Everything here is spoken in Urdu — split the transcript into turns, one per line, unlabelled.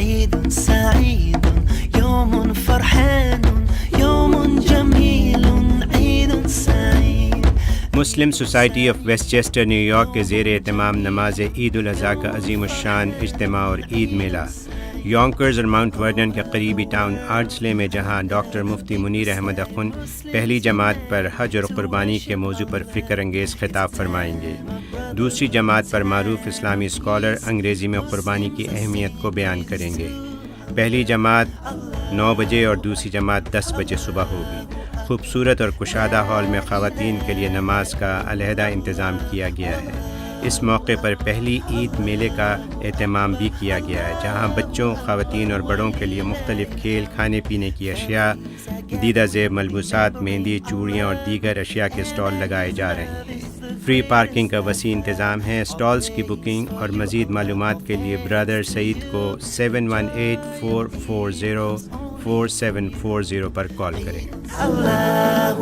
عيد سعيد يوم فرحان يوم جميل عيد سعيد.
مسلم society of Westchester New York کے زیر اہتمام نماز عید الاضحیٰ کا عظیم الشان اجتماع اور عید میلہ یونکرز اور ماؤنٹ ورنن کے قریبی ٹاؤن آرڈسلے میں، جہاں ڈاکٹر مفتی منیر احمد اخن پہلی جماعت پر حج اور قربانی کے موضوع پر فکر انگیز خطاب فرمائیں گے. دوسری جماعت پر معروف اسلامی اسکالر انگریزی میں قربانی کی اہمیت کو بیان کریں گے. پہلی جماعت 9 بجے اور دوسری جماعت 10 بجے صبح ہوگی. خوبصورت اور کشادہ ہال میں خواتین کے لیے نماز کا علیحدہ انتظام کیا گیا ہے. اس موقع پر پہلی عید میلے کا اہتمام بھی کیا گیا ہے، جہاں بچوں، خواتین اور بڑوں کے لیے مختلف کھیل، کھانے پینے کی اشیاء، دیدہ زیب ملبوسات، مہندی، چوڑیاں اور دیگر اشیاء کے اسٹال لگائے جا رہے ہیں. فری پارکنگ کا وسیع انتظام ہے. اسٹالز کی بکنگ اور مزید معلومات کے لیے برادر سعید کو 718-440-4740 پر کال کریں.
الله